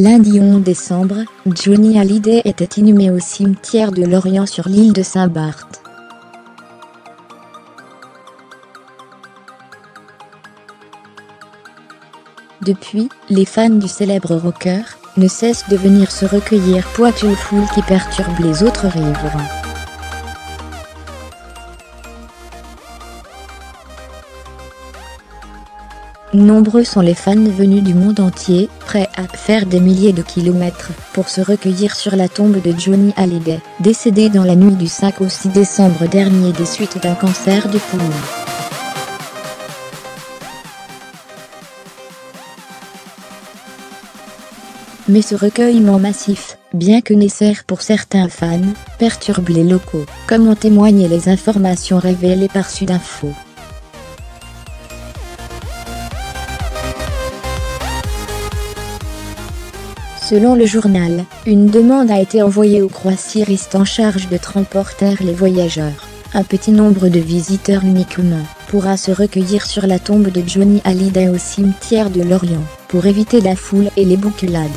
Lundi 11 décembre, Johnny Hallyday était inhumé au cimetière de Lorient sur l'île de Saint-Barth. Depuis, les fans du célèbre rocker ne cessent de venir se recueillir pointe une foule qui perturbe les autres riverains. Nombreux sont les fans venus du monde entier, prêts à faire des milliers de kilomètres pour se recueillir sur la tombe de Johnny Hallyday, décédé dans la nuit du 5 au 6 décembre dernier des suites d'un cancer du poumon. Mais ce recueillement massif, bien que nécessaire pour certains fans, perturbe les locaux, comme en témoignent les informations révélées par Sudinfo. Selon le journal, une demande a été envoyée aux croisiéristes en charge de transporter les voyageurs. Un petit nombre de visiteurs uniquement pourra se recueillir sur la tombe de Johnny Hallyday au cimetière de Lorient, pour éviter la foule et les bousculades.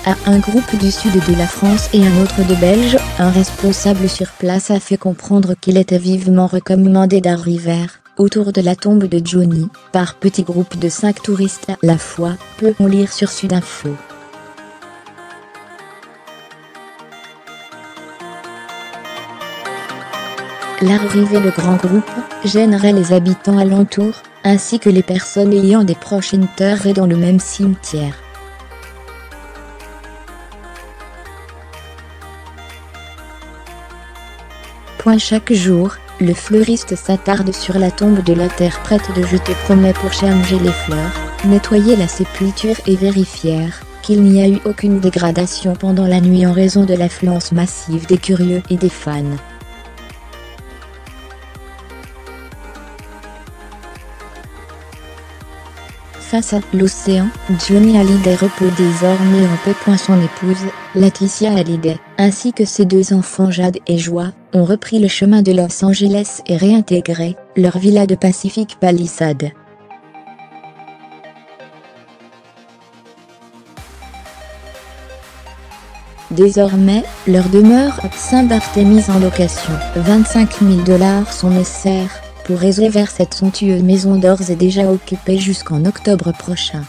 À un groupe du sud de la France et un autre de Belge, un responsable sur place a fait comprendre qu'il était vivement recommandé d'arriver autour de la tombe de Johnny, par petits groupes de 5 touristes à la fois, peut-on lire sur Sudinfo. L'arrivée de grands groupes gênerait les habitants alentours, ainsi que les personnes ayant des proches enterrés dans le même cimetière. Chaque jour, le fleuriste s'attarde sur la tombe de l'interprète de Je te promets pour changer les fleurs, nettoyer la sépulture et vérifier qu'il n'y a eu aucune dégradation pendant la nuit en raison de l'affluence massive des curieux et des fans. Face à l'océan, Johnny Hallyday repose désormais en paix. Son épouse, Laetitia Hallyday, ainsi que ses 2 enfants Jade et Joie, ont repris le chemin de Los Angeles et réintégré leur villa de Pacific Palisades. Désormais, leur demeure à Saint-Barth est mise en location. 25 000 $ sont nécessaires pour réserver cette somptueuse maison d'ores et déjà occupée jusqu'en octobre prochain.